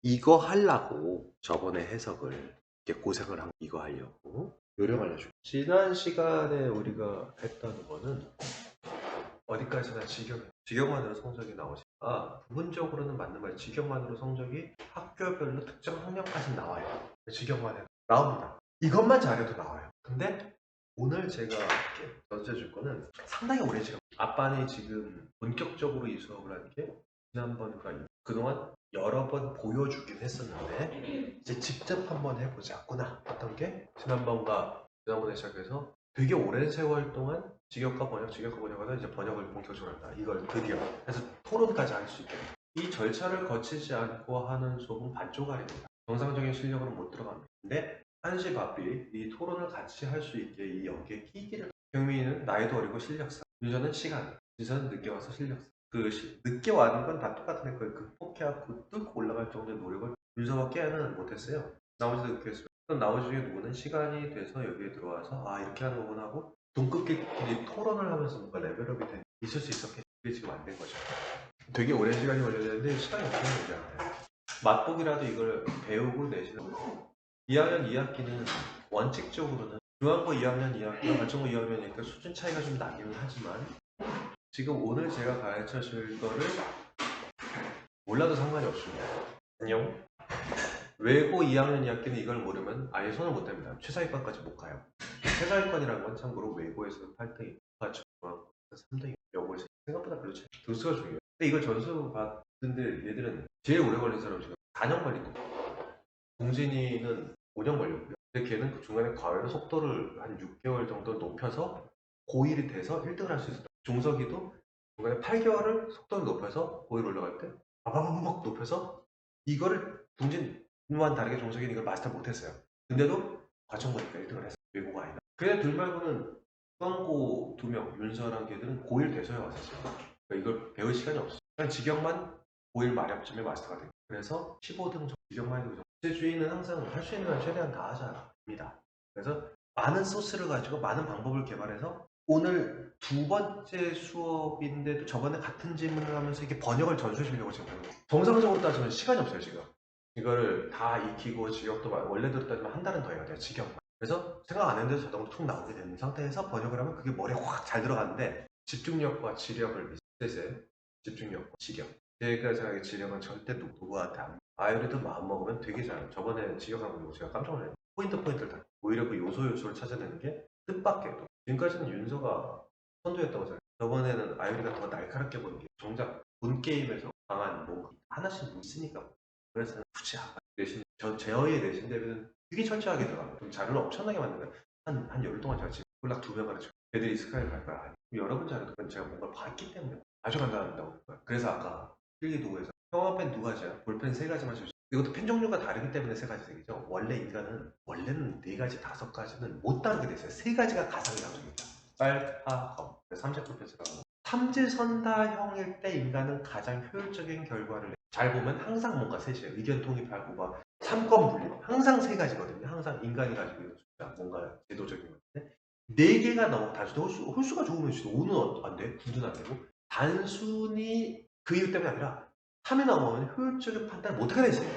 이거 하려고 저번에 해석을 이렇게 고생을 한 이거 하려고 요령 알려줄게. 지난 시간에 우리가 했던 거는 어디까지나 직역만으로 성적이 나오지만 부분적으로는 맞는 말. 직역만으로 성적이 학교별로 특정 학년까지 나와요. 직역만 해도 나옵니다. 이것만 잘해도 나와요. 근데 오늘 제가 이렇게 던져줄 거는 상당히 오랜 시간, 아빠는 지금 본격적으로 이 수업을 한 게 지난번과 그동안 여러 번 보여주긴 했었는데 이제 직접 한번 해보자꾸나 했던 게 지난번에 시작해서 되게 오랜 세월 동안 직역과 번역, 직역과 번역하다 이제 번역을 본격적으로 한다. 이걸 드디어 해서 토론까지 할 수 있게 됩니다. 이 절차를 거치지 않고 하는 수업은 반쪽알입니다. 정상적인 실력으로 못 들어갑니다. 근데 한시 바삐 이 토론을 같이 할 수 있게 이 여기에 끼기를, 경민이는 나이도 어리고 실력사, 유저는 시간, 지선은 늦게 와서 실력사. 늦게 와는 건 다 똑같은 걸 극복해갖고 뚝 올라갈 정도의 노력을 윤서밖에는 못했어요. 나머지도 그렇게 했어요. 그럼 나머지 중에 누구는 시간이 돼서 여기에 들어와서 이렇게 하는 거구나 하고 동급끼리 토론을 하면서 뭔가 레벨업이 있을 수 있었겠지. 그게 지금 안 된 거죠. 되게 오랜 시간이 걸렸는데 시간이 없는 거죠. 맛보기라도 이걸 배우고 내시는 거. 2학년 2학기는 원칙적으로는 중앙고 2학년 2학기와 발전고 2학년이니까 수준 차이가 좀 나기는 하지만 지금 오늘 제가 가르쳐 줄 거를 몰라도 상관이 없습니다. 안녕. 외고 2학년 2학기는 이걸 모르면 아예 손을 못 댑니다. 최상위권까지 못 가요. 최상위권이라는 건 참고로 외고에서 8등이고 중앙고에서 3등이고 여고에서 생각보다 별로 차이. 등수가 중요해요. 근데 이걸 전수 받는데 얘들은 제일 오래 걸린 사람 지금 4년 걸린 거예요. 동진이는 5년 걸렸고요. 근데 걔는 그 중간에 과외로 속도를 한 6개월 정도 높여서 고1이 돼서 1등을 할 수 있었다. 종석이도 중간에 8개월을 속도를 높여서 고1 올라갈 때 바바바박 높여서 이거를 동진만 다르게 종석이는 이걸 마스터 못했어요. 근데도 과천고니까 1등을 했어요. 외고가 아니다. 걔네 둘 말고는 중앙고 2명, 윤서랑 걔들은 고1 돼서야 왔었어요. 그러니까 이걸 배울 시간이 없어요. 그냥 직역만 고1 말엽쯤에 마스터가 돼요. 그래서 15등 정도 직역만 해도 제 주인은 항상 할 수 있는 건 최대한 다 하자입니다. 그래서 많은 소스를 가지고 많은 방법을 개발해서 오늘 두 번째 수업인데도 저번에 같은 질문을 하면서 이게 번역을 전수해 주려고 지금 하는 거예요. 정상적으로 따지면 시간이 없어요 지금. 이거를 다 익히고 직역도 원래대로 따지면 한 달은 더 해야 돼요. 직역만. 그래서 생각 안 했는데 자동으로 툭 나오게 되는 상태에서 번역을 하면 그게 머리에 확 잘 들어가는데 집중력과 지력을 비슷해서 집중력과 지력. 제가 생각에 지력은 절대 누구한테 안 아이들도 마음먹으면 되게 잘해요. 저번에 지역한 거 보고 제가 깜짝 놀랐어요. 포인트를 다 오히려 그 요소를 찾아내는 게 뜻밖에도 지금까지는 윤서가 선두였다고 생각해요. 저번에는 아이들가 더 날카롭게 보는 게 정작 본 게임에서 강한 뭐 하나씩 있으니까. 그래서 굳이 내신 제어의 내신 대비는 되게 철저하게 들어가요. 그럼 자료를 엄청나게 만든 거예요. 한 열흘 동안 제가 지금 꼴락 2명 가르쳐 애들이 스카이를 갈 거야. 여러분 잘해도 그건 제가 뭔가 봤기 때문에 아주 간단합니다. 그래서 아까 필기도구에서 형아펜 2가지야. 볼펜 3가지만 쓸 수. 이것도 펜 종류가 다르기 때문에 3가지 되겠죠. 원래는 4가지, 5가지는 못 다루게 돼 있어요. 3가지가 가장 이상적입니다. 빨, 파, 검. 삼색 볼펜스라고. 삼지선다형일 때 인간은 가장 효율적인 결과를 잘 보면 항상 뭔가 셋이에요. 의견 통일하고 막 삼권 분립. 항상 3가지거든요. 항상 인간이 가지고 있는 숫자. 뭔가 제도적인 건데 4개가 너무 단수도 홀수가 좋으면 5는 안 돼. 9는 안 되고 단순히 그 이유 때문에 아니라 3이 넘으면 효율적인 판단을 못하게 돼 있어요.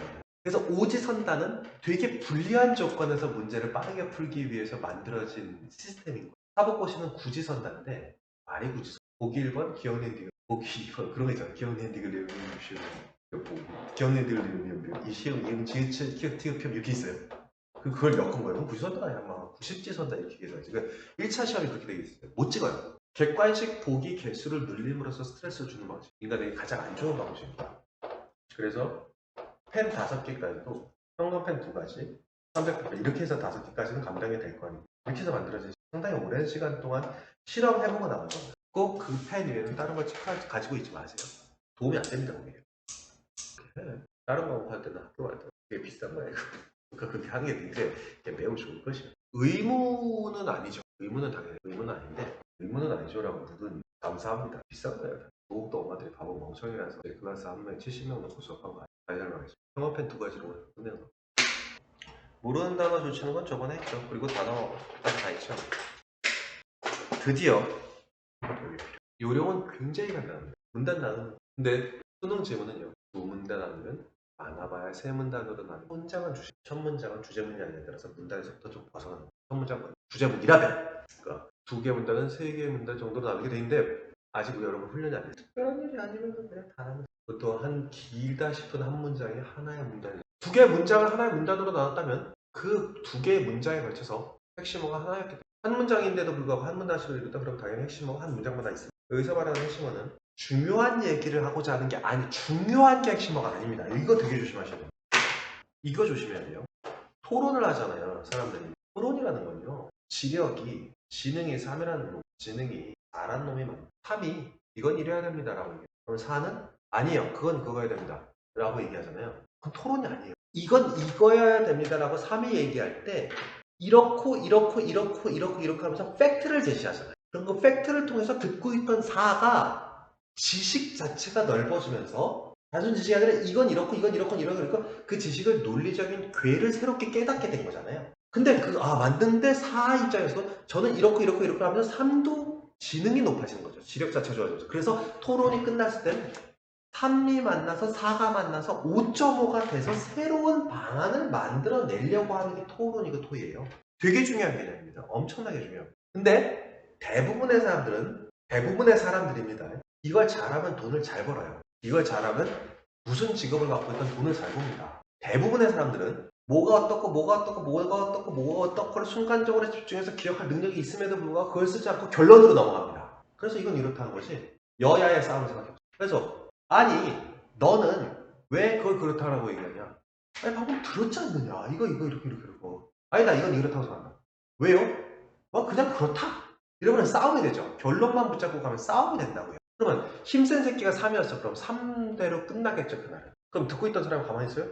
그래서 오지선다는 되게 불리한 조건에서 문제를 빠르게 풀기 위해서 만들어진 시스템인 거예요. 사법고시는 구지선다인데 말이 구지선. 보기 1번 기억랜딩, 보기 2번 그런 거 있잖아요. 기억랜딩을 내용이 기억랜딩을 내용이 이 시험 이응 지읒 키읔 티읕 표 이렇게 있어요. 그걸 엮은 거예요. 구지선다가 아니라 막 90지선다 이렇게 계산해요. 그러니까 1차 시험이 그렇게 되어 있어요. 못 찍어요. 객관식 보기 개수를 늘림으로써 스트레스를 주는 방식. 인간에게 가장 안 좋은 방식입니다. 그래서 펜 5개까지도 형광펜 2가지, 300펜 이렇게 해서 5개까지는 감당이 될 거 아니에요. 이렇게 해서 만들어진 상당히 오랜 시간 동안 실험해보고 나온 겁니다. 꼭 그 펜 위에는 다른 걸 가지고 있지 마세요. 도움이 안 됩니다, 그게. 다른 과목 할 때나 학교 갈 때나 되게 비싼 거예요. 그러니까 그렇게 하는 게 굉장히 매우 좋은 것이에요. 의무는 아니죠. 의무는 당연히 의무는 아닌데 의무는 아니죠라고 묻은 감사합니다. 비싼 거예요. 조국도 엄마들이 바보 멍청이라서 클래스 한 명에 70명 놓고 수업한 거 아니에요. 잘 설명했죠. 형어펜 2가지로 끝내는 거. 모르는 단어 조치는 건 저번에 했죠. 그리고 단어까지 다 했죠. 드디어 요령은 굉장히 간단합니다. 문단 나누는. 근데 수능 질문은요. 두 문단 나누면 많아봐야 세 문단으로 나는 문장은 첫 문장은 주제 문장에 따라서 문단에서부터 좀 벗어나는 첫 문장은 주제문이라면 그러니까 2개 문단은 3개의 문단 정도로 나누게 돼 있는데 아직 여러분 훈련이 안 됐어요. 특별한 일이 아니면 그냥 다 나누면 보통 한 길다 싶은 한 문장이 하나의 문단이 2개의 문장을 하나의 문단으로 나눴다면 그 2개의 문장에 걸쳐서 핵심어가 하나였기 때문에 한 문장인데도 불구하고 한 문단씩 읽었다 그러면 당연히 핵심어가 한 문장마다 있습니다. 여기서 말하는 핵심어는 중요한 얘기를 하고자 하는 게 아니 중요한 게 핵심어가 아닙니다. 이거 되게 조심하셔야 돼요. 이거 조심해야 돼요. 토론을 하잖아요. 사람들이. 토론이라는 건요. 지력이 지능이 3이라는 놈, 지능이 4란 놈이 많아요. 3이 이건 이래야 됩니다 라고 얘기해요. 그럼 4는 아니에요. 그건 그거야 됩니다 라고 얘기하잖아요. 그건 토론이 아니에요. 이건 이거여야 됩니다 라고 3이 얘기할 때 이렇고 이렇게 하면서 팩트를 제시하잖아요. 그럼 그 팩트를 통해서 듣고 있던 4가 지식 자체가 넓어지면서 단순 지식이 아니라 이건 이렇고 그 지식을 논리적인 궤를 새롭게 깨닫게 된 거잖아요. 근데 맞는데 4 입장에서 저는 이렇게 하면서 3도 지능이 높아지는 거죠. 지력 자체가 좋아지죠. 그래서 토론이 끝났을 땐 3이 만나서 4가 만나서 5.5가 돼서 새로운 방안을 만들어내려고 하는 게 토론이고 토의예요. 되게 중요한 개념입니다. 엄청나게 중요합니다. 근데 대부분의 사람들입니다. 이걸 잘하면 돈을 잘 벌어요. 이걸 잘하면 무슨 직업을 갖고 있던 돈을 잘 봅니다. 대부분의 사람들은 뭐가 어떻고를 순간적으로 집중해서 기억할 능력이 있음에도 불구하고 그걸 쓰지 않고 결론으로 넘어갑니다. 그래서 이건 이렇다는 것이 여야의 싸움을 생각해보세요. 그래서 아니 너는 왜 그걸 그렇다라고 얘기하냐? 아니 방금 들었지 않느냐? 이거 이렇게 아니 나 이건 이렇다고 생각한다. 왜요? 그냥 그렇다. 이러면 싸움이 되죠. 결론만 붙잡고 가면 싸움이 된다고요. 그러면 힘센 새끼가 3이었어. 그럼 3대로 끝나겠죠 그날은. 그럼 듣고 있던 사람은 가만히 있어요?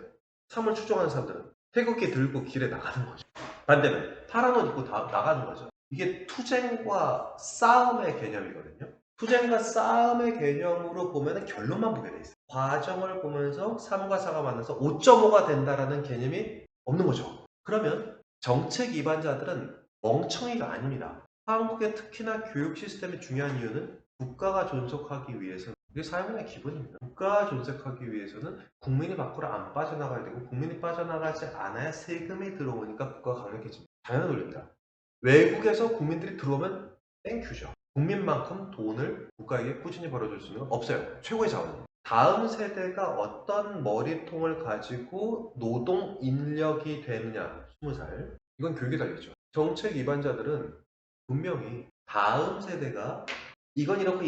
3을 추종하는 사람들은 태극기 들고 길에 나가는 거죠. 반대면 파란 옷 입고 다 나가는 거죠. 이게 투쟁과 싸움의 개념이거든요. 투쟁과 싸움의 개념으로 보면 결론만 보게 돼 있어요. 과정을 보면서 3과 4가 만나서 5.5가 된다라는 개념이 없는 거죠. 그러면 정책 위반자들은 멍청이가 아닙니다. 한국의 특히나 교육 시스템이 중요한 이유는 국가가 존속하기 위해서는 이게 사회문화의 기본입니다. 국가가 존속하기 위해서는 국민이 밖으로 안 빠져나가야 되고 국민이 빠져나가지 않아야 세금이 들어오니까 국가가 강력해집니다. 당연한 논리입니다. 외국에서 국민들이 들어오면 땡큐죠. 국민만큼 돈을 국가에게 꾸준히 벌어줄 수 있는 건 없어요. 최고의 자원입니다. 다음 세대가 어떤 머리통을 가지고 노동 인력이 되느냐 20살 이건 교육에 달렸죠. 정책 위반자들은 분명히 다음 세대가 이건 이렇고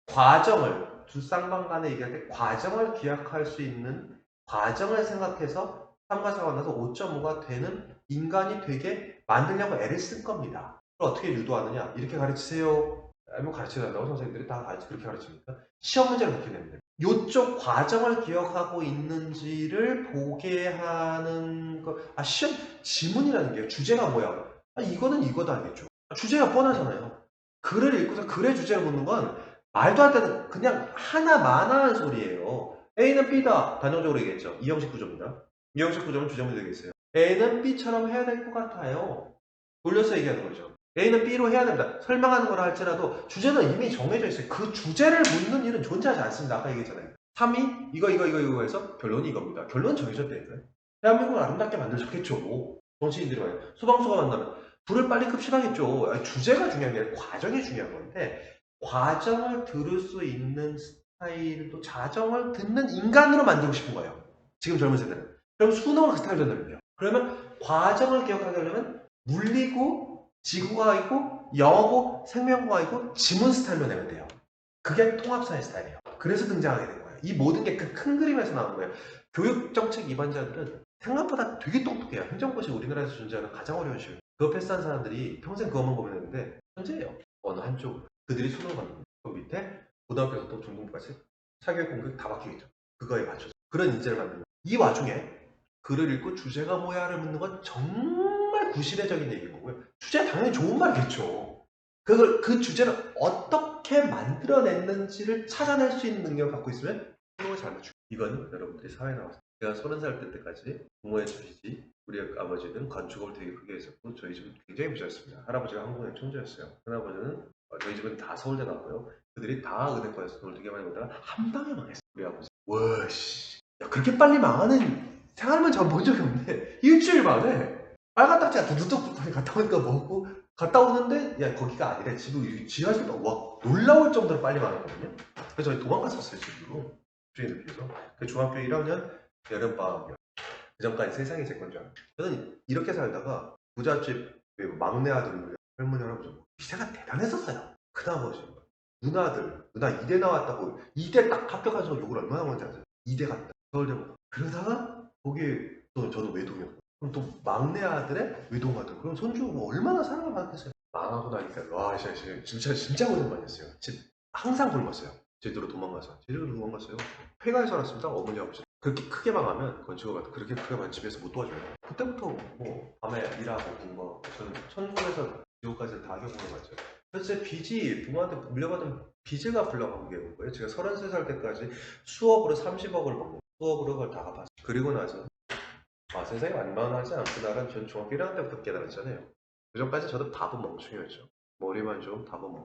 과정을 두 쌍방 간에 얘기할 때 과정을 기약할 수 있는 과정을 생각해서 3과 4가 만나서 5.5가 되는 인간이 되게 만들려고 애를 쓴 겁니다. 그걸 어떻게 유도하느냐? 이렇게 가르치세요. 뭐 가르쳐야 한다고 선생님들이 다 그렇게 가르칩니까? 시험 문제를 그렇게 냅니다. 요쪽 과정을 기억하고 있는지를 보게 하는 거. 시험 지문이라는 게 주제가 뭐야? 이거는 이거도 아니겠죠. 주제가 뻔하잖아요. 글을 읽고서 글의 주제를 묻는 건 말도 안 되는 그냥 하나만한 소리예요. A는 B다. 단정적으로 얘기했죠. 이형식 구조입니다. 이형식 구조는 주제문이 되겠어요. A는 B처럼 해야 될 것 같아요. 돌려서 얘기하는 거죠. A는 B로 해야 됩니다. 설명하는 거라 할지라도 주제는 이미 정해져 있어요. 그 주제를 묻는 일은 존재하지 않습니다. 아까 얘기했잖아요. 3이 이거 해서 결론이 이겁니다. 결론 정해졌다니까요. 대한민국을 아름답게 만들었겠죠. 정치인들이 말이에요. 소방서가 만나면 불을 빨리 흡시하겠죠. 주제가 중요한 게 아니라 과정이 중요한 건데 과정을 들을 수 있는 스타일도 자정을 듣는 인간으로 만들고 싶은 거예요. 지금 젊은 세대는. 그럼 수능을 그 스타일로 내면 돼요. 그러면 과정을 기억하게 하려면 물리고 지구가 있고 영어고 생명과가 있고 지문 스타일로 내면 돼요. 그게 통합사회 스타일이에요. 그래서 등장하게 된 거예요. 이 모든 게 그 큰 그림에서 나오는 거예요. 교육정책 위반자들은 생각보다 되게 똑똑해요. 행정고시 우리나라에서 존재하는 가장 어려운 시험. 그거 패스한 사람들이 평생 그것만 고민했는데 천재예요. 어느 한쪽 그들이 수능을 받는 거예요. 그 밑에 고등학교에서부터 중등부까지 사교육 공격 다 바뀌겠죠. 그거에 맞춰서 그런 인재를 만드는 거예요. 이 와중에 글을 읽고 주제가 뭐야를 묻는 건 정말 구시대적인 얘기인 거고요. 주제가 당연히 좋은 말이겠죠. 그 주제를 어떻게 만들어냈는지를 찾아낼 수 있는 능력을 갖고 있으면 수능을 잘 맞추고 이건 여러분들이 사회에 나와서 제가 30살 때까지 부모의 주시지 우리 아버지는 건축업을 되게 크게 했었고 저희 집은 굉장히 부자였습니다. 할아버지가 한국의 총재였어요. 큰아버지는 저희 집은 다 서울대 나왔고요. 그들이 다 은행과에서 돈을 되게 많이 벌다가 한 방에 망했어요. 우리 아버지. 와씨 야, 그렇게 빨리 망하는 생활만 전 본 적이 없는데 일주일 만에 빨간 딱지가 두둑 갔다 오니까 뭐고 갔다 오는데 야 거기가 아니래 집이 지하실도 와 놀라울 정도로 빨리 망했거든요. 그래서 저희 도망갔었어요 집으로 주인을 비해서. 그 중학교 1학년 여름방학이요. 그 전까지 세상이 제 건 줄 알았어요. 저는 이렇게 살다가 부잣집 막내 아들 할머니 할아버지 기세가 대단했었어요. 그나마 누나들 누나 이대 나왔다고 이대 딱 합격해서 욕을 얼마나 먹는지 아세요? 이대 갔다 서울대보다 그러다가 거기에 또 저도 외동이었고 그럼 또 막내 아들의 외동아들 그럼 손주 뭐 얼마나 사랑을 받았겠어요. 망하고 나니까 와 진짜 고생 많이 했어요. 항상 굶었어요. 제주로 도망가서 제주로 도망갔어요. 폐가에 살았습니다. 어머니 아버지 그렇게 크게 망하면 건축가 그렇게 크게 망하면 집에서 못 도와줘요. 그때부터 뭐 밤에 일하고 공부하고 저는 천국에서 지옥까지 다 겪은 거죠. 그래서 제 빚이 부모한테 물려받은 빚을 갚으려고 게 온 거예요. 제가 33살 때까지 수업으로 30억을 벌고 수업으로 그걸 다 갚았어요. 그리고 나서 아 세상이 완만하지 않구나라는 전 중학교 1학년 때부터 깨달았잖아요. 그 전까지 저도 바보 멍충이었죠. 머리만 좀 바보 멍.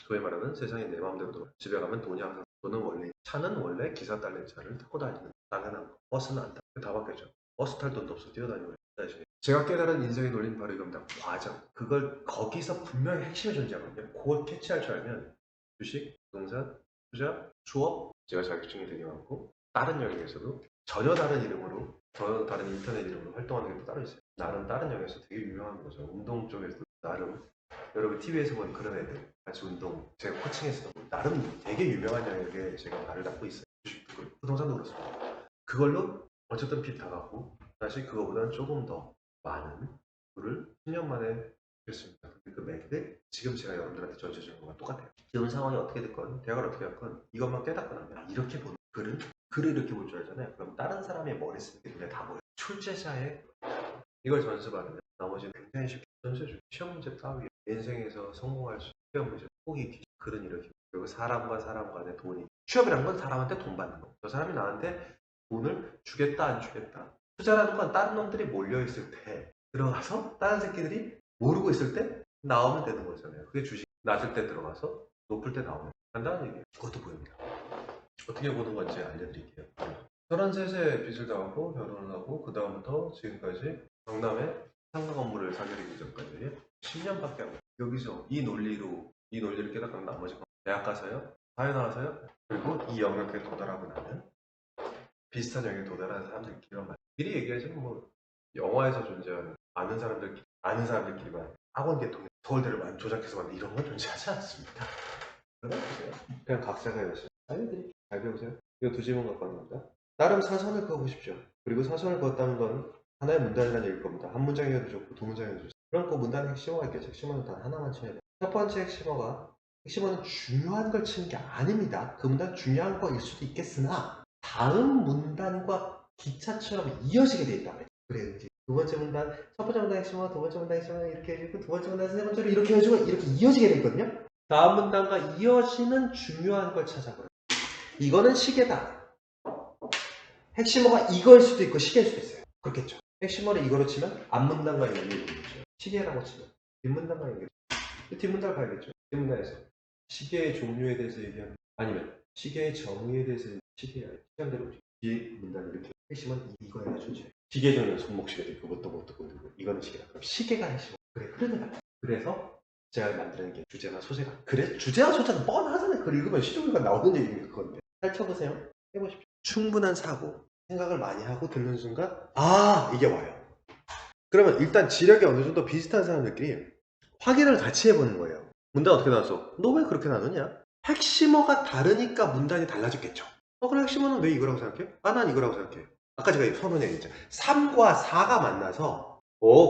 소위 말하는 세상이 내 마음대로 돌아. 집에 가면 돈이 항상 돈은 원래 차는 원래 기사 딸린 차를 타고 다니는 당연한 거. 버스는 안 타. 다 바뀌었죠. 버스 탈 돈도 없어 뛰어다니고 대신에 제가 깨달은 인생의 논리는 바로 이겁니다. 과정. 그걸 거기서 분명히 핵심이 존재하거든요. 그걸 캐치할 줄 알면 주식, 부동산, 투자, 수업 제가 자격증이 되게 많고 다른 영역에서도 전혀 다른 이름으로 전혀 다른 인터넷 이름으로 활동하는 게 또 따로 있어요. 나는 다른 영역에서 되게 유명한 거죠. 운동 쪽에서도 나름 여러분 TV에서 본 그런 애들 같이 운동 제가 코칭했어도 나름 되게 유명한 영역에 제가 발을 닫고 있어요. 주식도 그렇고 부동산도 그렇습니다. 그걸로 어쨌든 빚 다 갚고 다시 그거보다는 조금 더 많은 부를 10년 만에 했습니다. 그 맥이 지금 제가 여러분들한테 전해주는 거랑 똑같아요. 지금 상황이 어떻게 됐건 대학을 어떻게 됐건 이것만 깨닫고 나면 이렇게 보는 글을 이렇게 볼 줄 알잖아요. 그럼 다른 사람의 머릿속에 눈에 다 보여요. 출제자의 이걸 전수받으면 나머지는 굉장히 쉽게 전수해줘요. 시험 문제 따위 인생에서 성공할 수 있는 시험 문제 포기 글은 이렇게 그리고 사람과 사람 간의 돈이 취업이라는 건 사람한테 돈 받는 거. 저 사람이 나한테 돈을 주겠다 안 주겠다. 투자라는 건 다른 놈들이 몰려있을 때 들어가서 다른 새끼들이 모르고 있을 때 나오면 되는 거잖아요. 그게 주식 낮을 때 들어가서 높을 때 나오면 간단한 얘기예요. 그것도 보입니다. 어떻게 보는 건지 알려드릴게요. 33세 빚을 다 갚고 결혼을 하고 그 다음부터 지금까지 강남에 상가 건물을 사게 되기 전까지 10년밖에 안 돼요. 여기서 이 논리를 깨닫고 나머지 대학 가서요, 사회 나와서요, 그리고 이 영역에 도달하고 나면 비슷한 영역에 도달하는 사람들끼리만 미리 얘기하자면 뭐 영화에서 존재하는 아는 사람들끼리만 학원 계통에 서울대를 조작해서 만든 이런 건 존재하지 않습니다. 그냥 각자가 해보세요. 알려드릴게요. 잘 배우세요. 이거 두 지문 갖고 하는 겁니다. 나름 사선을 그어보십시오. 그리고 사선을 그었다는 건 하나의 문단이라는 얘기일 겁니다. 한 문장이어도 좋고 두 문장이어도 좋습니다. 그럼 그 문단의 핵심어가 있겠죠. 핵심어는 단 하나만 쳐야 돼요. 첫 번째 핵심어는 중요한 걸 치는 게 아닙니다. 그 문단 중요한 거일 수도 있겠으나 다음 문단과 기차처럼 이어지게 돼 있다. 그래요. 두 번째 문단, 첫 번째 문단 핵심어, 두 번째 문단 핵심어 이렇게 해주고 두 번째 문단 세 번째로 이렇게 해주고 이렇게 이어지게 돼 있거든요. 다음 문단과 이어지는 중요한 걸 찾아보라. 이거는 시계다. 핵심어가 이거일 수도 있고 시계일 수도 있어요. 그렇겠죠. 핵심어를 이거로 치면 앞문단과 연결이 되겠죠. 시계라고 치면 뒷문단과 연결. 뒷문단을 봐야겠죠. 뒷문단에서 시계의 종류에 대해서 얘기하는 아니면 시계의 정의에 대해서 시간대로 뒷문단 이렇게 핵심은 이거에 대해서 시계 종류는 손목시계도 있고 뭐 이거는 시계다. 그럼 시계가 핵심어. 그래 흐르는 그래서 제가 만드는 게 주제나 소재가 그래 주제와 소재는 뻔하잖아요. 그걸 읽으면 시종류가 나오는 얘기인 건데 펼쳐보세요. 해보십시오. 충분한 사고 생각을 많이 하고 듣는 순간 아 이게 와요. 그러면 일단 지력이 어느 정도 비슷한 사람들끼리 확인을 같이 해보는 거예요. 문단 어떻게 나왔어? 너 왜 그렇게 나누냐? 핵심어가 다르니까 문단이 달라졌겠죠. 그럼 핵심어는 왜 이거라고 생각해? 아 난 이거라고 생각해. 아까 제가 서론에 얘기했죠. 3과 4가 만나서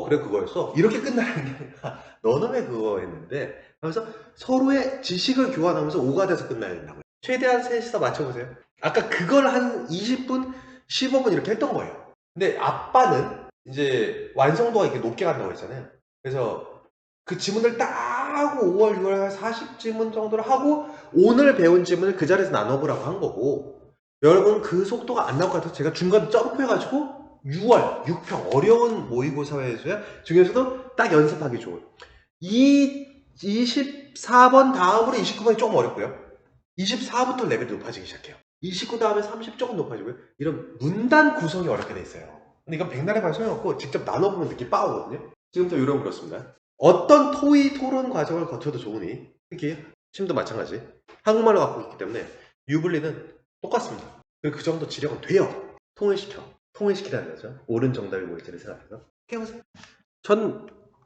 그래 그거였어? 이렇게 끝나는 게 아니라 너는 왜 그거 했는데 그래서 서로의 지식을 교환하면서 5가 돼서 끝나야 된다고요. 최대한 셋이서 맞춰보세요. 아까 그걸 한 20분, 15분 이렇게 했던 거예요. 근데 아빠는 이제 완성도가 이렇게 높게 간다고 했잖아요. 그래서 그 지문을 딱 하고 5월, 6월 40지문 정도를 하고 오늘 배운 지문을 그 자리에서 나눠보라고 한 거고 여러분 그 속도가 안 나올 것 같아서 제가 중간 점프해가지고 6월, 6평 어려운 모의고사 중에서도 딱 연습하기 좋은 이 24번 다음으로 29번이 조금 어렵고요. 24부터 레벨이 높아지기 시작해요. 29 다음에 30 조금 높아지고요. 이런 문단 구성이 어렵게 돼 있어요. 근데 이건 백날의 발 소용없고 직접 나눠보면 느낌 빠오거든요. 지금부터 요령 그렇습니다. 어떤 토의 토론 과정을 거쳐도 좋으니 특히 심도 마찬가지 한국말로 갖고 있기 때문에 유불리는 똑같습니다. 그리고 그 정도 지력은 돼요. 통일시키라는 거죠. 옳은 정답이 뭘지를 생각해서 해보세요. 첫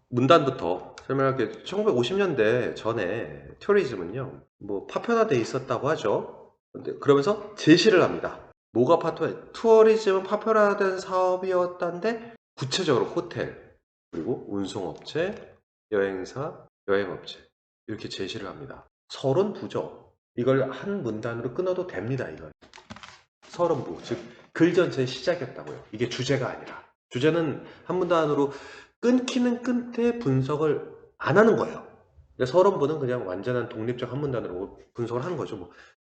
문단부터 설명할게요. 1950년대 전에 튜어리즘은요 뭐 파편화되어 있었다고 하죠. 근데 그러면서 제시를 합니다. 뭐가 투어리즘은 파편화된 사업이었다는데 구체적으로 호텔 그리고 운송업체, 여행사, 여행업체 이렇게 제시를 합니다. 서론부죠. 이걸 한 문단으로 끊어도 됩니다. 이건 서론부, 즉 글 전체의 시작이었다고요. 이게 주제가 아니라 주제는 한 문단으로 끊기는 끝에 분석을 안 하는 거예요. 근데 서론부는 그냥 완전한 독립적 한 문단으로 분석을 하는 거죠. 뭐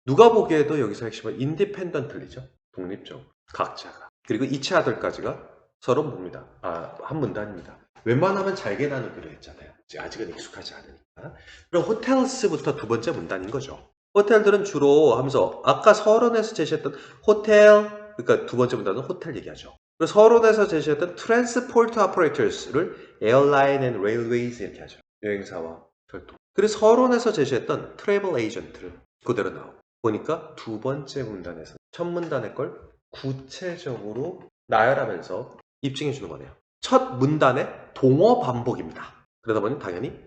누가 보기에도 여기서 핵심은 인디펜던틀리죠. 독립적 각자가. 그리고 each other까지가 서론부입니다. 한 문단입니다. 웬만하면 잘게 나누기로 했잖아요. 아직은 익숙하지 않으니까. 그럼 호텔스부터 두 번째 문단인 거죠. 호텔들은 주로 하면서 아까 서론에서 제시했던 호텔, 그러니까 두 번째 문단은 호텔 얘기하죠. 그리고 서론에서 제시했던 트랜스포트 오퍼레이터스를 에어라인 앤 레일웨이즈 이렇게 하죠. 여행사와 철도. 그리고 서론에서 제시했던 트래블 에이전트를 그대로 나오고 보니까 두 번째 문단에서 첫 문단의 걸 구체적으로 나열하면서 입증해 주는 거네요. 첫 문단의 동어 반복입니다. 그러다 보니 당연히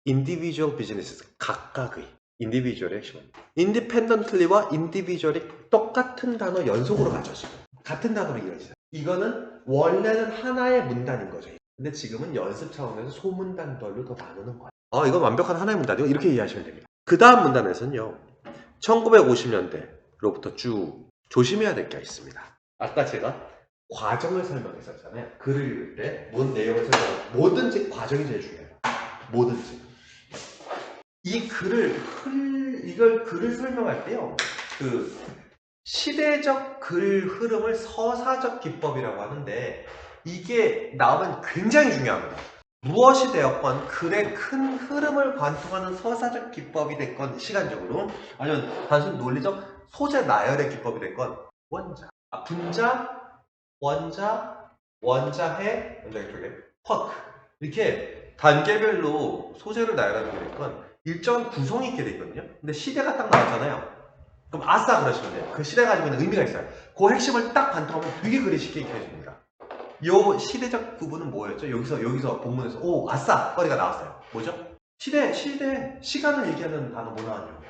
individual business 각각의 individual의 핵심입니다. independently와 individual이 똑같은 단어 연속으로 가죠. 지금 같은 단어로 이어지죠. 이거는 원래는 하나의 문단인 거죠. 근데 지금은 연습 차원에서 소문단별로 더 나누는 거예요. 이건 완벽한 하나의 문단이고 이렇게 이해하시면 됩니다. 그 다음 문단에서는요 1950년대로부터 쭉 조심해야 될 게 있습니다. 아까 제가 과정을 설명했었잖아요. 글을 읽을 때 뭔 내용을 설명하고 뭐든지 과정이 제일 중요해요. 뭐든지 이걸 글을 설명할 때요. 그 시대적 글 흐름을 서사적 기법이라고 하는데 이게 나오면 굉장히 중요합니다. 무엇이 되었건 글의 큰 흐름을 관통하는 서사적 기법이 됐건 시간적으로 아니면 단순 논리적 소재 나열의 기법이 됐건 분자, 원자, 원자해, 원자의 쪽에 쿼크 이렇게 단계별로 소재를 나열하는 게 됐건 일정한 구성이 있게 돼 있거든요. 근데 시대가 딱 나왔잖아요. 그럼 아싸 그러시면 돼요. 그 시대가 가지고 있는 의미가 있어요. 그 핵심을 딱 관통하면 되게 글이 쉽게 익혀집니다. 요 시대적 구분은 뭐였죠? 여기서 본문에서 오 아싸 거리가 나왔어요. 뭐죠? 시간을 얘기하는 단어 뭐 나왔냐고.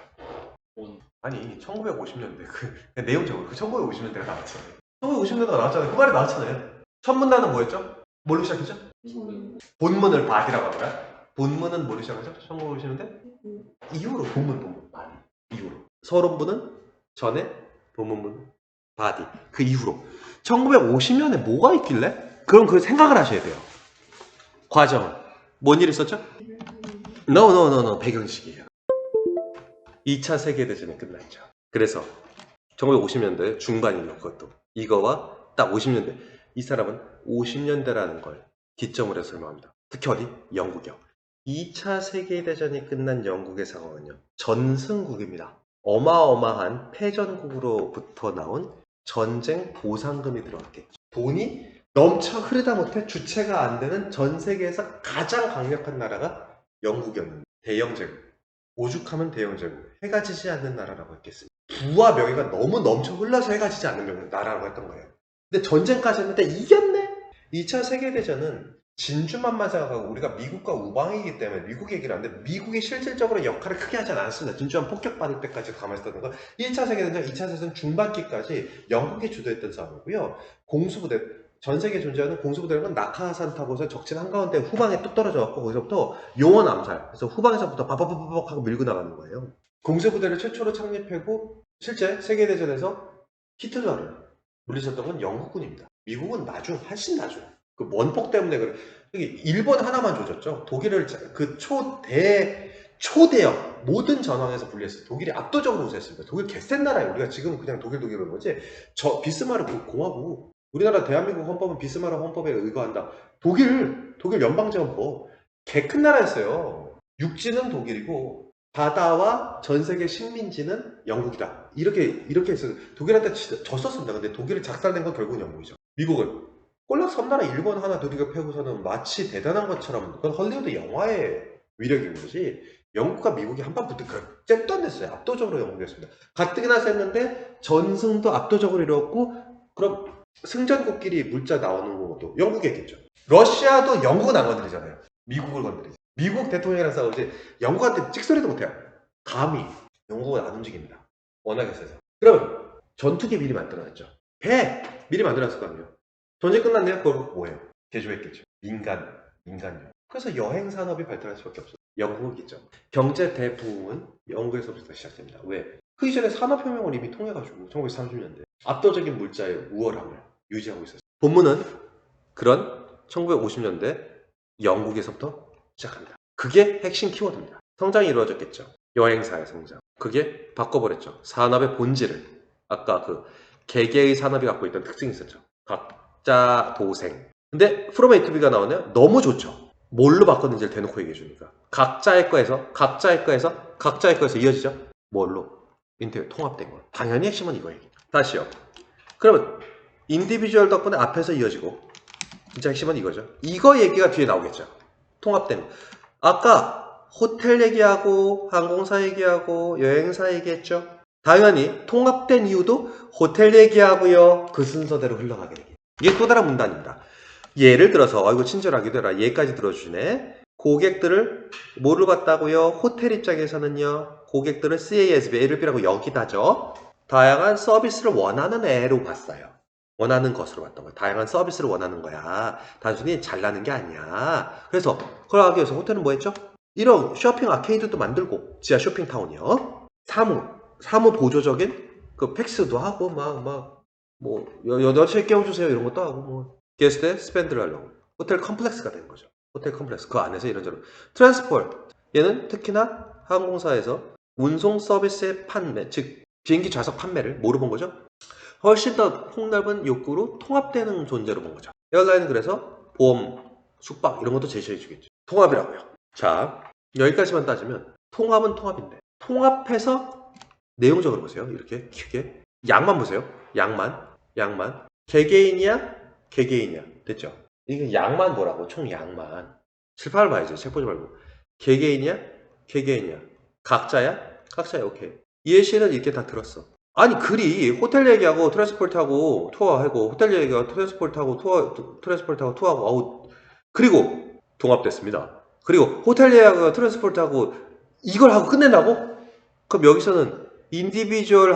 아니 1950년대 그 내용적으로 그 1950년대가 나왔잖아요. 1950년대가 나왔잖아요. 그 말이 나왔잖아요. 첫 문단은 뭐였죠? 뭘로 시작했죠? 본문을 받이라고 합니다. 본문은 뭐로 시작하죠? 1950년대? 이후로 본문 바디 이후로 서론부는 전에 본문은 바디 그 이후로 1950년에 뭐가 있길래? 그럼 그 생각을 하셔야 돼요. 과정은 뭔 일 있었죠? No 배경식이에요. 2차 세계대전이 끝났죠. 그래서 1950년대 중반이면 그것도 이거와 딱 50년대 이 사람은 50년대라는 걸 기점으로 해서 설명합니다. 특히 어디? 영국이요. 2차 세계대전이 끝난 영국의 상황은요. 전승국입니다. 어마어마한 패전국으로부터 나온 전쟁 보상금이 들어갔겠죠. 돈이 넘쳐 흐르다 못해 주체가 안 되는 전 세계에서 가장 강력한 나라가 영국이었는데 대영 제국, 오죽하면 대영 제국, 해가 지지 않는 나라라고 했겠습니다. 부와 명예가 너무 넘쳐 흘러서 해가 지지 않는 나라라고 했던 거예요. 근데 전쟁까지 했는데 이겼네? 2차 세계대전은 진주만만 생각하고 우리가 미국과 우방이기 때문에 미국 얘기를 하는데 미국이 실질적으로 역할을 크게 하지 않았습니다. 진주만 폭격받을 때까지 가만히 있었던 거. 1차 세계대전, 2차 세계대전 중반기까지 영국이 주도했던 싸움이고요. 공수부대, 전 세계에 존재하는 공수부대는 낙하산 타고서 적진 한가운데 후방에 뚝 떨어져갖고 거기서부터 용원 암살, 그래서 후방에서부터 바바바바박 하고 밀고 나가는 거예요. 공수부대를 최초로 창립하고 실제 세계대전에서 히틀러를 물리쳤던 건 영국군입니다. 미국은 훨씬 나중. 그 원폭 때문에 그래. 일본 하나만 조졌죠. 독일을 그 초대형 모든 전황에서 분리했어요. 독일이 압도적으로 우세했습니다. 독일 개센 나라예요. 우리가 지금 그냥 독일은 거지. 비스마르크 공화국. 우리나라 대한민국 헌법은 비스마르크 헌법에 의거한다. 독일 연방제 헌법 개 큰 나라였어요. 육지는 독일이고 바다와 전 세계 식민지는 영국이다. 이렇게 해서 독일한테 졌었습니다. 근데 독일을 작살낸 건 결국은 영국이죠. 미국은 꼴랑 섬나라 일본 하나 들이겨 패고서는 마치 대단한 것처럼 그건 헐리우드 영화의 위력인 거지. 영국과 미국이 한판 붙을 그 잽도 안 됐어요. 압도적으로 영국이었습니다. 가뜩이나 셌는데 전승도 압도적으로 이루었고 그럼 승전국끼리 물자 나오는 것도 영국이었겠죠. 러시아도 영국은 안 건드리잖아요. 미국을 건드리죠. 미국 대통령이랑 싸우지 영국한테 찍소리도 못해요. 감히 영국은 안 움직입니다. 워낙에 세서. 그럼 전투기 미리 만들어놨죠. 배 미리 만들어놨을 거 아니에요. 전쟁 끝났네요. 그거 뭐예요? 개조했겠죠. 민간용. 그래서 여행 산업이 발달할 수밖에 없어요. 영국이죠. 경제 대부흥은 영국에서부터 시작됩니다. 왜? 그 이전에 산업혁명을 이미 통해가지고 1930년대 압도적인 물자의 우월함을 유지하고 있었어요. 본문은 그런 1950년대 영국에서부터 시작합니다. 그게 핵심 키워드입니다. 성장이 이루어졌겠죠. 여행사의 성장. 그게 바꿔버렸죠. 산업의 본질을. 아까 그 개개의 산업이 갖고 있던 특징이 있었죠. 각자 도생. 근데 from A to B가 나오네요. 너무 좋죠. 뭘로 바꿨는지를 대놓고 얘기해 주니까. 각자의 거에서 이어지죠. 뭘로? 통합된 거. 당연히 핵심은 이거예요. 다시요. 그러면 인디비주얼 덕분에 앞에서 이어지고 진짜 핵심은 이거죠. 이거 얘기가 뒤에 나오겠죠. 통합된 거. 아까 호텔 얘기하고 항공사 얘기하고 여행사 얘기했죠. 당연히 통합된 이유도 호텔 얘기하고요. 그 순서대로 흘러가게 되겠죠. 이게 또 다른 문단입니다. 예를 들어서 이거 친절하기도 해라. 얘까지 들어주시네. 고객들을 뭐를 봤다고요? 호텔 입장에서는요. 고객들을 CASB, A를 B라고 여기다죠. 다양한 서비스를 원하는 애로 봤어요. 원하는 것으로 봤던 거야. 다양한 서비스를 원하는 거야. 단순히 잘나는 게 아니야. 그래서 그걸 하기 위해서 호텔은 뭐 했죠? 이런 쇼핑 아케이드도 만들고 지하 쇼핑타운이요. 사무 보조적인 그 팩스도 하고 뭐 여덟시에 깨워주세요 이런 것도 하고 뭐 게스트에 스펜드를 하려고 호텔 컴플렉스가 된 거죠. 호텔 컴플렉스 그 안에서 이런저런 트랜스포트 얘는 특히나 항공사에서 운송 서비스의 판매 즉 비행기 좌석 판매를 뭐로 본 거죠? 훨씬 더 폭넓은 욕구로 통합되는 존재로 본 거죠. 에어라인은 그래서 보험, 숙박 이런 것도 제시해 주겠죠. 통합이라고요. 자 여기까지만 따지면 통합은 통합인데 통합해서 내용적으로 보세요. 이렇게 크게 양만 보세요. 양만 개개인이야 됐죠. 이게 양만 보라고 총 양만 실파를 봐야죠. 책 보지 말고 개개인이야 각자야 오케이. 예시는 이렇게 다 들었어. 아니 글이 호텔 얘기하고 트랜스포트하고 투어하고 호텔 얘기하고 트랜스포트하고 투어하고 아우 그리고 통합됐습니다. 그리고 호텔 얘기하고 트랜스포트하고 이걸 하고 끝낸다고? 그럼 여기서는 인디비주얼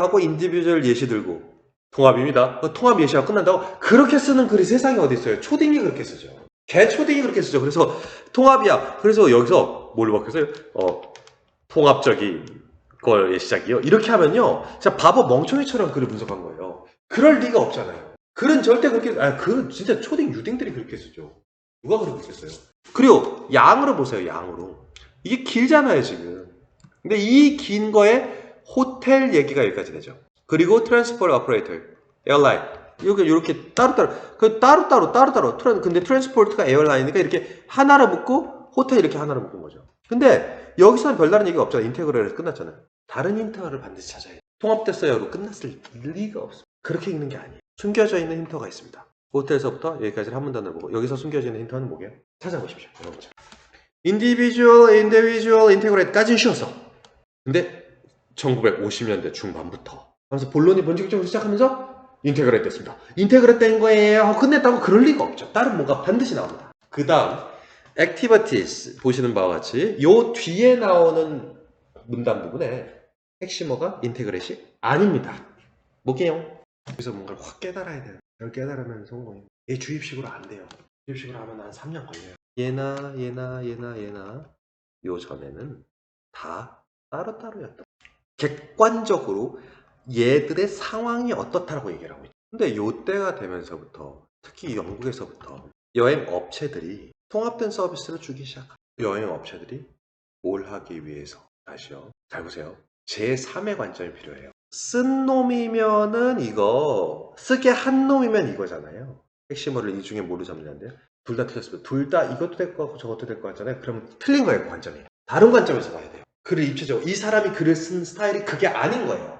예시 들고 통합입니다. 통합 예시하고 끝난다고? 그렇게 쓰는 글이 세상에 어디 있어요? 초딩이 그렇게 쓰죠. 개초딩이 그렇게 쓰죠. 그래서 통합이야. 그래서 여기서 뭘로 바뀌었어요? 통합적인 걸 예시작이요. 이렇게 하면요. 진짜 바보 멍청이처럼 글을 분석한 거예요. 그럴 리가 없잖아요. 글은 절대 그렇게, 글은 진짜 초딩 유딩들이 그렇게 쓰죠. 누가 그렇게 썼어요? 그리고 양으로 보세요. 양으로. 이게 길잖아요, 지금. 근데 이 긴 거에 호텔 얘기가 여기까지 되죠. 그리고 트랜스포트 오퍼레이터, 에어라인. 이렇게 따로따로. 근데 트랜스포트가 에어라인이니까 이렇게 하나로 묶고 호텔 이렇게 하나로 묶은 거죠. 근데 여기서는 별다른 얘기가 없잖아요. 인테그럴에서 끝났잖아요. 다른 힌트를 반드시 찾아야 돼요. 통합됐어요로 끝났을 리가 없어요. 그렇게 읽는 게 아니에요. 숨겨져 있는 힌트가 있습니다. 호텔에서부터 여기까지를 한 문단을 보고 여기서 숨겨져 있는 힌트는 뭐게요? 찾아보십시오. 여러분. 인디비주얼, 인테그레이트까지는 쉬웠어. 근데 1950년대 중반부터 하면서 본론이 본격적으로 시작하면서 인테그레이트 됐습니다. 인테그레이트 된 거예요. 끝냈다고 그럴 리가 없죠. 다른 뭔가 반드시 나옵니다. 그 다음 activities 보시는 바와 같이 요 뒤에 나오는 문단 부분에 핵심어가 인테그레이시 아닙니다. 뭐게요? 여기서 뭔가를 확 깨달아야 돼요. 이걸 깨달으면 성공입니다. 얘 주입식으로 안 돼요. 주입식으로 하면 한 3년 걸려요. 얘나 요 전에는 다 따로따로였다. 객관적으로 얘들의 상황이 어떻다라고 얘기를 하고 있죠. 근데 요 때가 되면서부터 특히 영국에서부터 여행 업체들이 통합된 서비스를 주기 시작합니다. 여행 업체들이 뭘 하기 위해서 다시요. 잘 보세요. 제3의 관점이 필요해요. 쓴 놈이면은 이거 쓰게 한 놈이면 이거잖아요. 핵심어를 이 중에 뭐로 잡느냐인데요. 둘 다 틀렸습니다. 둘 다 이것도 될 것 같고 저것도 될 것 같잖아요. 그러면 틀린 거예요. 그 관점이. 다른 관점에서 봐야 돼요. 글을 입체적으로 이 사람이 글을 쓴 스타일이 그게 아닌 거예요.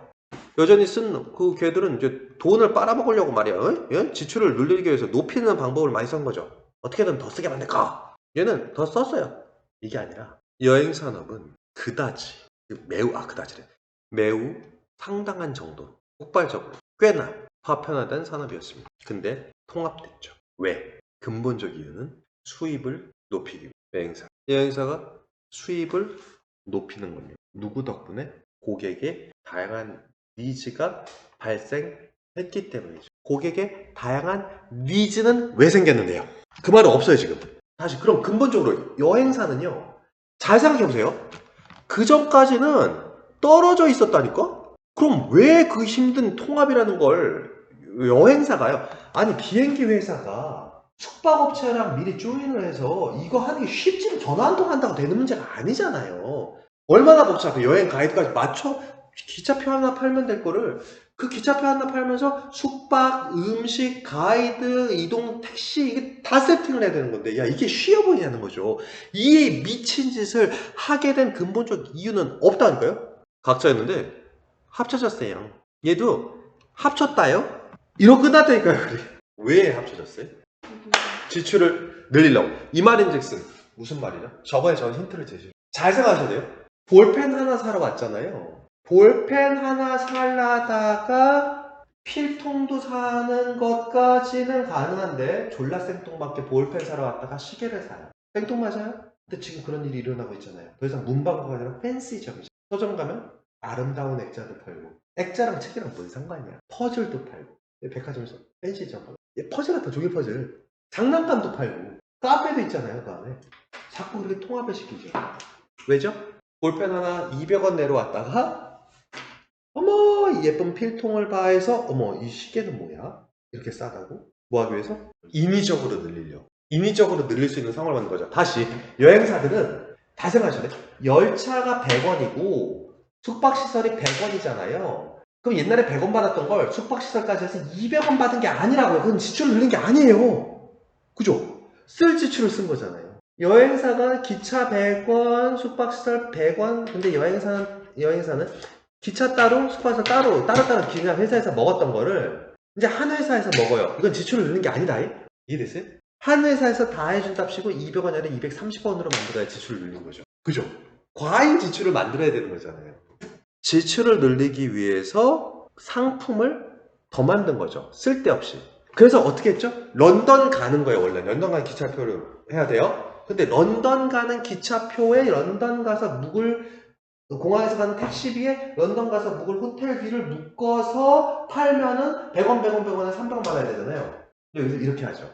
여전히 쓴 그 걔들은 이제 돈을 빨아먹으려고 말이야. 예? 지출을 늘리기 위해서 높이는 방법을 많이 쓴 거죠. 어떻게든 더 쓰게 만들까? 얘는 더 썼어요. 이게 아니라 여행 산업은 그다지 그다지래. 매우 상당한 정도 폭발적으로 꽤나 파편화된 산업이었습니다. 근데 통합됐죠. 왜? 근본적 이유는 수입을 높이기 위해 여행사가 수입을 높이는 겁니다. 누구 덕분에? 고객의 다양한 니즈가 발생했기 때문이죠. 고객의 다양한 니즈는 왜 생겼는데요? 그 말은 없어요 지금. 다시 그럼 근본적으로 여행사는요, 잘 생각해보세요. 그 전까지는 떨어져 있었다니까? 그럼 왜 그 힘든 통합이라는 걸 여행사가요? 아니 비행기 회사가 숙박업체랑 미리 조인을 해서 이거 하는 게 쉽지, 전화 한 통 한다고 되는 문제가 아니잖아요. 얼마나 복잡해. 여행 가이드까지 맞춰 기차표 하나 팔면 될 거를 그 기차표 하나 팔면서 숙박, 음식, 가이드, 이동, 택시 이게 다 세팅을 해야 되는 건데 야 이게 쉬워 보이냐는 거죠. 이 미친 짓을 하게 된 근본적 이유는 없다니까요. 각자였는데 합쳐졌어요. 얘도 합쳤다요? 이러고 끝났다니까요. 그래. 왜 합쳐졌어요? 지출을 늘리려고. 이 말인즉슨 무슨 말이죠? 저번에 저는 힌트를 제시해요. 잘 생각하셔야 돼요. 볼펜 하나 사러 왔잖아요. 볼펜 하나 살라다가 필통도 사는 것까지는 가능한데 졸라 생뚱맞게 볼펜 사러 왔다가 시계를 사요. 생뚱 맞아요? 근데 지금 그런 일이 일어나고 있잖아요. 더 이상 문방구가 아니라 팬시점이죠. 서점 가면 아름다운 액자도 팔고 액자랑 책이랑 뭔 상관이야. 퍼즐도 팔고 백화점에서 팬시점 퍼즐 같은 종이 퍼즐 장난감도 팔고 카페도 있잖아요. 그 안에 자꾸 그렇게 통합을 시키죠. 왜죠? 볼펜 하나 200원 내러 왔다가 어머 예쁜 필통을 봐해서 어머 이 시계는 뭐야? 이렇게 싸다고? 뭐 하기 위해서? 인위적으로 늘리려고. 인위적으로 늘릴 수 있는 상황을 만든 거죠. 다시 여행사들은 다 생각하셔야 돼. 열차가 100원이고 숙박시설이 100원이잖아요. 그럼 옛날에 100원 받았던 걸 숙박시설까지 해서 200원 받은 게 아니라고요. 그건 지출을 늘린 게 아니에요. 그죠? 쓸 지출을 쓴 거잖아요. 여행사가 기차 100원, 숙박시설 100원. 근데 여행사는 기차 따로, 숙박시설 따로 그냥 회사에서 먹었던 거를 이제 한 회사에서 먹어요. 이건 지출을 늘린 게 아니다. 이해됐어요? 한 회사에서 다 해준답시고 200원이 아니라 230원으로 만들어야 지출을 늘린 거죠. 그죠? 과잉 지출을 만들어야 되는 거잖아요. 지출을 늘리기 위해서 상품을 더 만든 거죠. 쓸데없이. 그래서 어떻게 했죠? 런던 가는 거예요. 원래 런던 가는 기차표를 해야 돼요. 근데 런던 가는 기차표에 런던 가서 묵을, 공항에서 가는 택시비에 런던 가서 묵을 호텔비를 묶어서 팔면은 100원, 100원, 100원에 300원 받아야 되잖아요. 여기서 이렇게 하죠.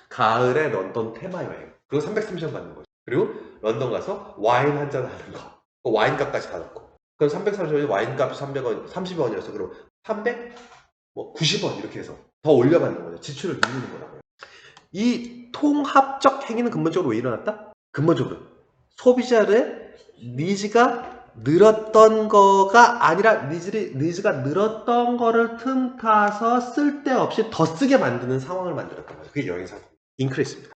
가을에 런던 테마 여행. 그리고 330원 받는 거죠. 그리고 런던 가서 와인 한잔 하는 거. 그 와인값까지 다 넣고. 그럼 330원이 와인값이 300원, 30원이었어. 그럼 300? 뭐 90원 이렇게 해서 더 올려받는 거죠. 지출을 늘리는 거라고요. 이 통합적 행위는 근본적으로 왜 일어났다? 근본적으로 소비자의 니즈가 늘었던 거가 아니라 니즈가 늘었던 거를 틈타서 쓸데없이 더 쓰게 만드는 상황을 만들었던 거죠. 그게 여행사 인크리스입니다.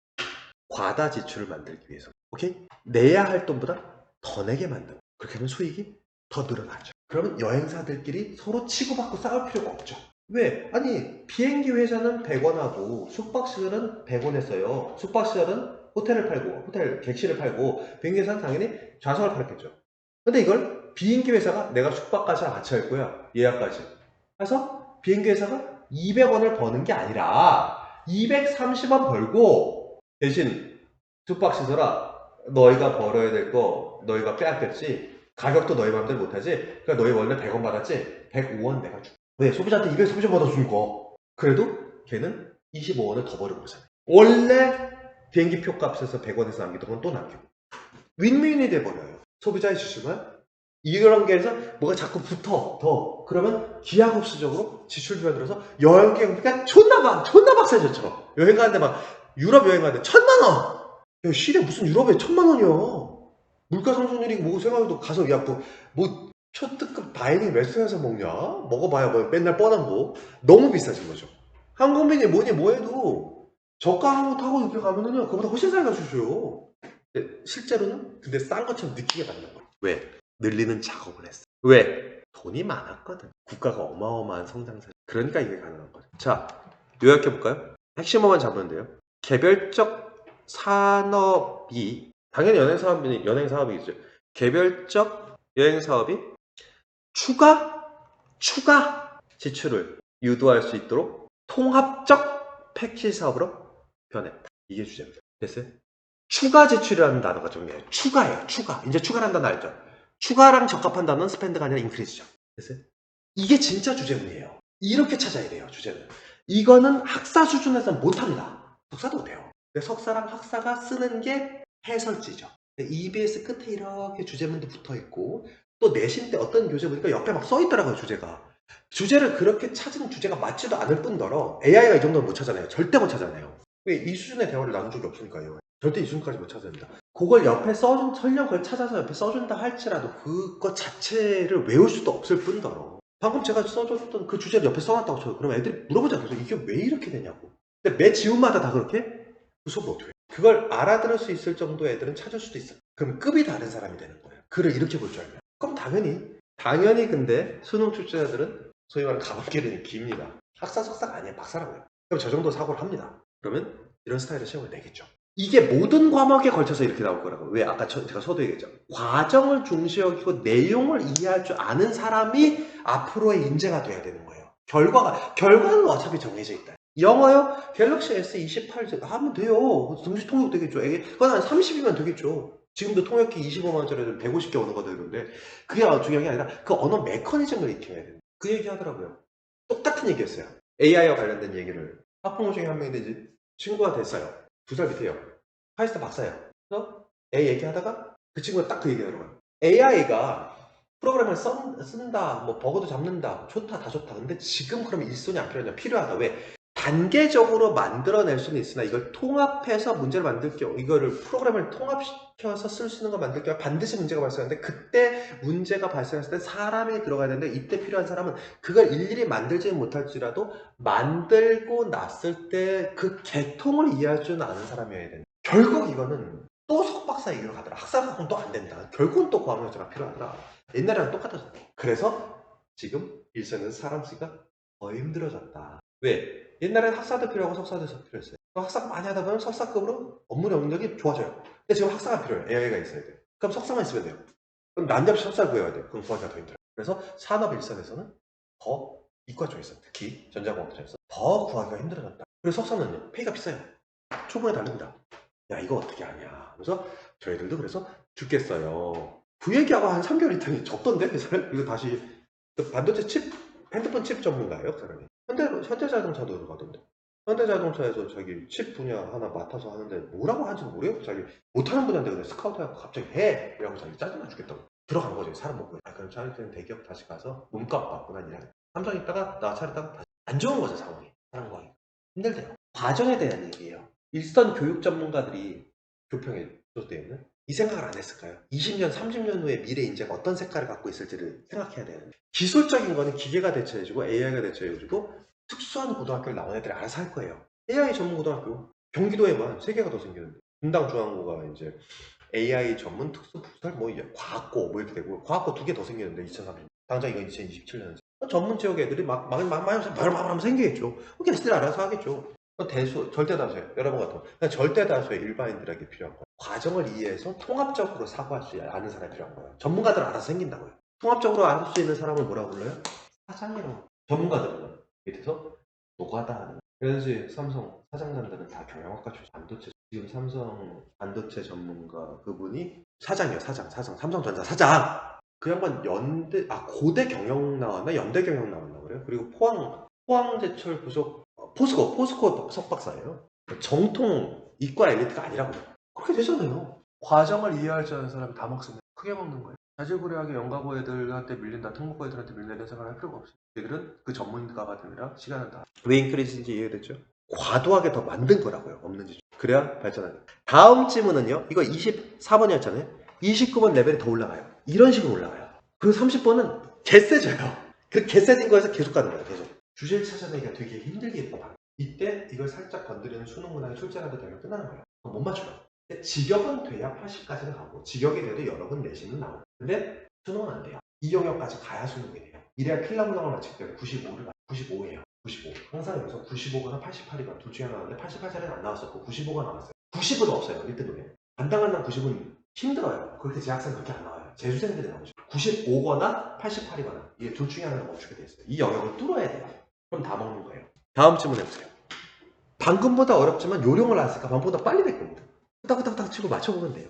과다 지출을 만들기 위해서. 오케이? 내야 할 돈보다 더 내게 만드는. 그렇게 하면 수익이 더 늘어나죠. 그러면 여행사들끼리 서로 치고받고 싸울 필요가 없죠. 왜? 아니 비행기 회사는 100원하고 숙박시설은 100원 했어요. 숙박시설은 호텔을 팔고 호텔 객실을 팔고 비행기 회사는 당연히 좌석을 팔았겠죠. 근데 이걸 비행기 회사가 내가 숙박까지 같이 할 거야. 예약까지 해서 비행기 회사가 200원을 버는 게 아니라 230원 벌고 대신 숙박시설아 너희가 벌어야 될 거 너희가 빼앗겼지. 가격도 너희 마음대로 못하지. 그러니까 너희 원래 100원 받았지. 105원 내가 줄게. 왜? 소비자한테 230원 받았으니까. 그래도 걔는 25원을 더 버는 거잖아요. 원래 비행기 표 값에서 100원에서 남기던 건 또 남기고. 윈윈이 돼버려요. 소비자의 지출만. 이런 게 해서 뭐가 자꾸 붙어, 더. 그러면 기하급수적으로 지출비가 들어서 여행 경비가 존나 박세졌죠. 여행 가는데 막, 유럽 여행 가는데 1000만원! 야, 시대 무슨 유럽에 1000만원이야. 물가 상승률이 뭐 생각해도 가서, 야, 뭐 초특급 다이닝 레스토랑에서 먹냐? 먹어봐야 뭐 맨날 뻔한 거. 너무 비싸진 거죠. 항공비니 뭐니 뭐해도 저가 항공 타고 이렇게 가면은요 그거보다 훨씬 싸게 갈 수 있어요. 실제로는 근데 싼 것처럼 느끼게 받는 거예요. 왜? 늘리는 작업을 했어. 왜? 돈이 많았거든. 국가가 어마어마한 성장세. 그러니까 이게 가능한 거죠. 자, 요약해볼까요? 핵심어만 잡으면 돼요. 개별적 산업이, 당연히 연행사업이겠죠. 개별적 여행사업이 추가 지출을 유도할 수 있도록 통합적 패키지 사업으로 변했다. 이게 주제입니다. 됐어요? 추가 지출이라는 단어가 정리해요. 추가예요. 추가. 이제 추가라는 단어 알죠? 추가랑 적합한 단어는 스펜드가 아니라 인크리즈죠. 됐어요? 이게 진짜 주제문이에요. 이렇게 찾아야 돼요. 주제는. 이거는 학사 수준에서는 못합니다. 석사도 못해요. 석사랑 학사가 쓰는 게 해설지죠. EBS 끝에 이렇게 주제문도 붙어있고 또 내신 때 어떤 교재 보니까 옆에 막 써있더라고요. 주제를 그렇게 찾은 주제가 맞지도 않을 뿐더러 AI가 이 정도는 못 찾아내요. 절대 못 찾아내요. 왜 이 수준의 대화를 나눈 적이 없으니까요. 절대 이 수준까지 못 찾아냅니다. 그걸 옆에 써준, 설령 그걸 찾아서 옆에 써준다 할지라도 그것 자체를 외울 수도 없을 뿐더러 방금 제가 써줬던 그 주제를 옆에 써놨다고 쳐요. 그럼 애들이 물어보지 않겠어요? 이게 왜 이렇게 되냐고. 근데 매 지문마다 다 그렇게? 그 수업 어떻게 해? 그걸 알아들을 수 있을 정도의 애들은 찾을 수도 있어요. 그럼 급이 다른 사람이 되는 거예요. 글을 이렇게 볼 줄 알면. 그럼 당연히 근데 수능 출제자들은 소위 말하는 가방길이 깁니다. 학사, 석사가 아니에요. 박사라고요. 그럼 저 정도 사고를 합니다. 그러면 이런 스타일의 시험을 내겠죠. 이게 모든 과목에 걸쳐서 이렇게 나올 거라고. 왜? 아까 제가 서두 얘기했죠. 과정을 중시 여기고 내용을 이해할 줄 아는 사람이 앞으로의 인재가 돼야 되는 거예요. 결과는 어차피 정해져 있다. 영어요? 갤럭시 S28 하면 돼요. 등시 통역 되겠죠. 그건 한 30이면 되겠죠. 지금도 통역기 25만원짜리 150개 언어가 되는데 그게 중요한 게 아니라 그 언어 메커니즘을 익혀야 돼요. 그 얘기 하더라고요. 똑같은 얘기였어요. AI와 관련된 얘기를 학부모 중에 한 명인데 친구가 됐어요. 2살 밑에요. 파이스타 박사예요. 그래서 A 얘기하다가 그 친구가 딱 그 얘기하더라고요. AI가 프로그램을 쓴다, 뭐 버그도 잡는다, 좋다, 다 좋다. 근데 지금 그러면 일손이 안 필요하냐? 필요하다. 왜? 단계적으로 만들어낼 수는 있으나 이걸 통합해서 문제를 만들 경우 이거를 프로그램을 통합시켜서 쓸 수 있는 걸 만들 경우 반드시 문제가 발생하는데 그때 문제가 발생했을 때 사람이 들어가야 되는데 이때 필요한 사람은 그걸 일일이 만들지는 못할지라도 만들고 났을 때 그 계통을 이해할 줄 아는 사람이어야 된다. 결국 이거는 또 석박사 얘기로 가더라. 학사학은 또 안 된다. 결국은 또 과학력자가 필요하더라. 옛날이랑 똑같아졌다. 그래서 지금 일선에서 사람 쓰기가 더 힘들어졌다. 왜? 옛날에는 학사도 필요하고 석사도 필요했어요. 학사가 많이 하다 보면 석사급으로 업무 능력이 좋아져요. 근데 지금 학사가 필요해요. AI가 있어야 돼요. 그럼 석사만 있으면 돼요. 그럼 난잡이 석사를 구해야 돼요. 그럼 구하기가 더 힘들어요. 그래서 산업 일선에서는 더 이과 쪽에서 특히 전자공학 쪽에서 더 구하기가 힘들어졌다. 그리고 석사는요. 페이가 비싸요. 초봉에 다릅니다. 야 이거 어떻게 하냐. 그래서 저희들도 그래서 죽겠어요. 그 얘기하고 한 3개월 있더니 접던데 그 사람? 이거 다시 그 반도체 칩 핸드폰 칩 전문가예요 그 사람이. 현대자동차도 가던데. 현대자동차에서 자기 칩 분야 하나 맡아서 하는데 뭐라고 하는지 모르겠고 자기 못하는 분야인데 그냥 스카우트 해갖고 갑자기 해! 이러고 자기 짜증나 죽겠다고 들어간 거죠. 사람 먹고. 그럼 자기는 대기업 다시 가서 몸값 받고 난 일하는. 삼성 있다가 나 차렸다가 다시 안 좋은 거죠 상황이. 사람 구하기 힘들대요. 과정에 대한 얘기예요. 일선 교육 전문가들이 교평에 줬대요. 이 생각을 안 했을까요? 20년, 30년 후에 미래 인재가 어떤 색깔을 갖고 있을지를 생각해야 되는데 기술적인 거는 기계가 대처해주고 AI가 대처해주고 특수한 고등학교를 나온 애들이 알아서 할 거예요. AI 전문 고등학교 경기도에만 3개가 더 생기는데 분당 중앙고가 이제 AI 전문 특수 부설 뭐 이제 과학고 뭐 이렇게 되고 과학고 2개 더 생기는데 2030년 당장 이건 2027년 전문 지역 애들이 막 하면 생기겠죠. 걔네들이 알아서 하겠죠. 절대다수예요. 여러분 같은 그냥 절대다수의 일반인들에게 필요한 거예요. 과정을 이해해서 통합적으로 사고할 수 아는 사람이 필요한 거예요. 전문가들은 알아서 생긴다고요. 통합적으로 알 수 있는 사람을 뭐라고 불러요? 사장이라고. 전문가들은 밑에서 노가다 하는. 그래서 삼성 사장단들은 다 경영학과 출신. 반도체 지금 삼성 반도체 전문가 그분이 사장이요. 삼성전자 사장. 그 양반 고대 경영 나왔나 연대 경영 나왔나 그래요. 그리고 포항제철 부속 포스코 석박사예요. 정통 이과 엘리트가 아니라고요. 그렇게 되잖아요. 과정을 이해할 줄 아는 사람이 다 먹습니다. 크게 먹는 거예요. 자질구레하게 연가고 애들한테 밀린다, 특목고 애들한테 밀리는 생각을 할 필요가 없어요. 얘들은 그 전문가가 되느라 시간을 다. 왜 인크리즈인지 이해됐죠? 과도하게 더 만든 거라고요. 없는지. 그래야 발전하는. 다음 질문은요. 이거 24번이었잖아요. 29번 레벨이 더 올라가요. 이런 식으로 올라가요. 그리고 30번은 개세져요. 그 개세진 거에서 계속 가는 거예요. 계속. 주제를 찾아내기가 되게 힘들게 봐. 이때 이걸 살짝 건드리는 수능 문항에 출제라도 되면 끝나는 거예요. 못 맞춰요. 직역은 돼야 80까지는 가고 직역이 돼도 여러 번 내신은 나오고 근데 수능은 안 돼요. 이 영역까지 가야 수능이 돼요. 이래야 필라문항을 맞출 때 95를 95예요. 95. 항상 여기서 95거나 88이거나 둘 중에 하나 나왔는데 88짜리는 안 나왔었고 95가 나왔어요. 90은 없어요. 1등급에. 간당간당 90은 힘들어요. 그렇게 재학생 그렇게 안 나와요. 재수생들이 나오죠. 95거나 88이거나 이게 둘 중에 하나를 멈추게 돼 있어요. 이 영역을 뚫어야 돼요. 그럼 다 먹는 거예요. 다음 질문 해보세요. 방금보다 어렵지만 요령을 안 쓰니까 방금보다 빨리 될 겁니다. 후딱후딱후딱 치고 맞춰보면 돼요.